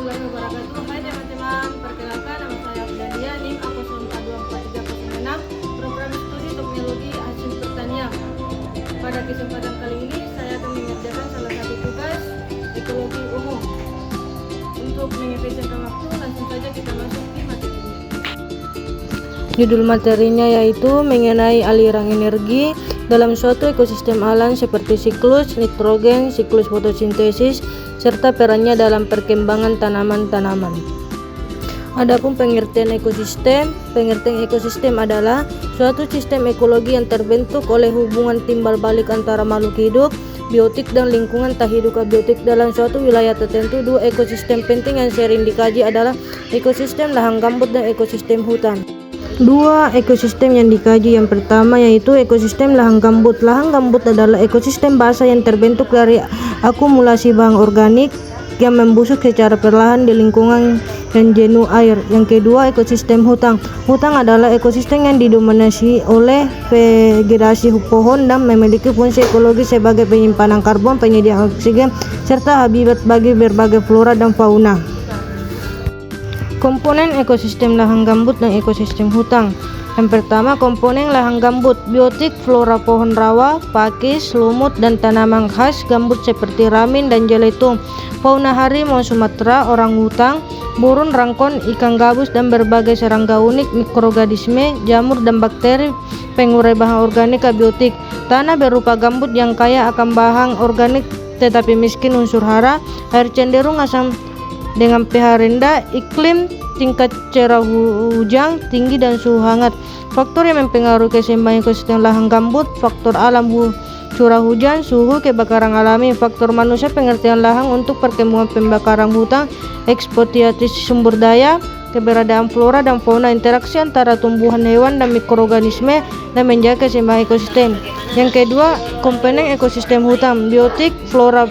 warahmatullahi wabarakatuh. Hai teman-teman, perkenalkan nama saya Abdalia, NIM aku 4243006, program studi teknologi hasil pertanian. Pada kesempatan kali ini saya akan mengerjakan salah satu tugas ekologi umum. Untuk mengefisienkan waktu, langsung saja kita masuk di materi. Judul materinya yaitu mengenai aliran energi dalam suatu ekosistem alam seperti siklus nitrogen, siklus fotosintesis, serta perannya dalam perkembangan tanaman-tanaman. Adapun pengertian ekosistem adalah suatu sistem ekologi yang terbentuk oleh hubungan timbal balik antara makhluk hidup, biotik dan lingkungan tak hidup abiotik dalam suatu wilayah tertentu. Dua ekosistem penting yang sering dikaji adalah ekosistem lahan gambut dan ekosistem hutan. Dua ekosistem yang dikaji yang pertama yaitu ekosistem lahan gambut. Lahan gambut adalah ekosistem basah yang terbentuk dari akumulasi bahan organik yang membusuk secara perlahan di lingkungan yang jenuh air. Yang kedua, ekosistem hutan. Hutan adalah ekosistem yang didominasi oleh vegetasi pohon dan memiliki fungsi ekologis sebagai penyimpanan karbon, penyedia oksigen, serta habitat bagi berbagai flora dan fauna. Komponen ekosistem lahan gambut dan ekosistem hutan. Yang pertama, komponen lahan gambut, biotik, flora pohon rawa, pakis, lumut, dan tanaman khas gambut seperti ramin dan jeletung, fauna harimau Sumatera, orangutan, burung rangkon, ikan gabus, dan berbagai serangga unik, mikroorganisme, jamur, dan bakteri pengurai bahan organik abiotik. Tanah berupa gambut yang kaya akan bahan organik tetapi miskin unsur hara, air cenderung asam dengan pH rendah, iklim tingkat curah hujan tinggi dan suhu hangat. Faktor yang mempengaruhi keseimbangan ekosistem lahan gambut: faktor alam, curah hujan, suhu, kebakaran alami. Faktor manusia: pengertian lahan untuk perkembangan, pembakaran hutan, eksploitasi sumber daya, keberadaan flora dan fauna, interaksi antara tumbuhan, hewan, dan mikroorganisme, dan menjaga keseimbangan ekosistem. Yang kedua, komponen ekosistem hutan, biotik, flora,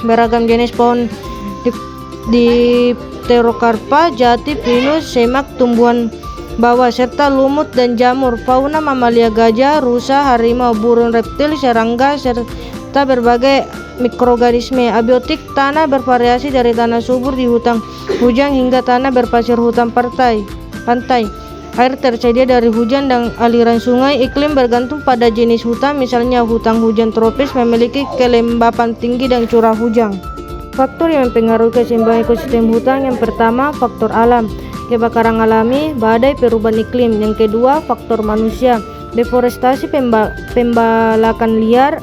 beragam jenis pohon di Pterocarpa, jati, pinus, semak, tumbuhan bawah, serta lumut dan jamur. Fauna, mamalia, gajah, rusa, harimau, burung, reptil, serangga, serta berbagai mikroorganisme. Abiotik, tanah bervariasi dari tanah subur di hutan hujan hingga tanah berpasir hutan pantai. Air tersedia dari hujan dan aliran sungai. Iklim bergantung pada jenis hutan, misalnya hutan hujan tropis memiliki kelembapan tinggi dan curah hujan. Faktor yang mempengaruhi keseimbangan ekosistem hutan: yang pertama, faktor alam, kebakaran alami, badai, perubahan iklim. Yang kedua, faktor manusia, deforestasi, pembalakan liar,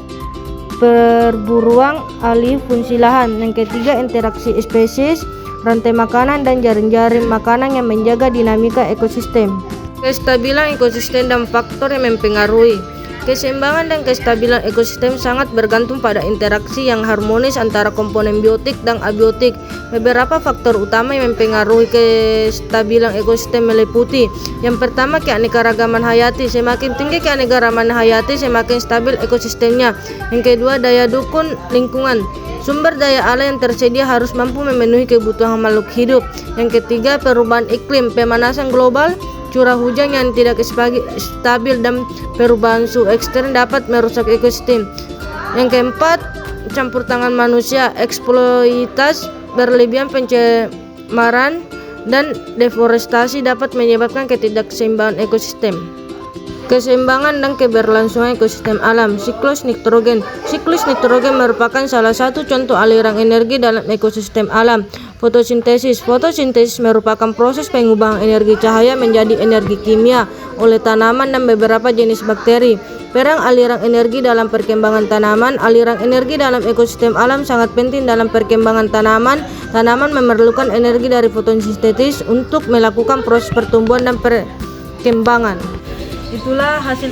perburuan alih fungsi lahan. Yang ketiga, interaksi spesies, rantai makanan, dan jaring-jaring makanan yang menjaga dinamika ekosistem. Kestabilan ekosistem dan faktor yang mempengaruhi. Keseimbangan dan kestabilan ekosistem sangat bergantung pada interaksi yang harmonis antara komponen biotik dan abiotik. Beberapa faktor utama yang mempengaruhi kestabilan ekosistem meliputi: yang pertama, keanekaragaman hayati. Semakin tinggi keanekaragaman hayati, semakin stabil ekosistemnya. Yang kedua, daya dukung lingkungan. Sumber daya alam yang tersedia harus mampu memenuhi kebutuhan makhluk hidup. Yang ketiga, perubahan iklim, pemanasan global, curah hujan yang tidak stabil, dan perubahan suhu ekstrem dapat merusak ekosistem. Yang keempat, campur tangan manusia, eksploitasi berlebihan, pencemaran, dan deforestasi dapat menyebabkan ketidakseimbangan ekosistem. Keseimbangan dan keberlangsungan ekosistem alam. Siklus nitrogen. Siklus nitrogen merupakan salah satu contoh aliran energi dalam ekosistem alam. Fotosintesis. Fotosintesis merupakan proses pengubahan energi cahaya menjadi energi kimia oleh tanaman dan beberapa jenis bakteri. Peran aliran energi dalam perkembangan tanaman. Aliran energi dalam ekosistem alam sangat penting dalam perkembangan tanaman. Tanaman memerlukan energi dari fotosintesis untuk melakukan proses pertumbuhan dan perkembangan. Itulah hasil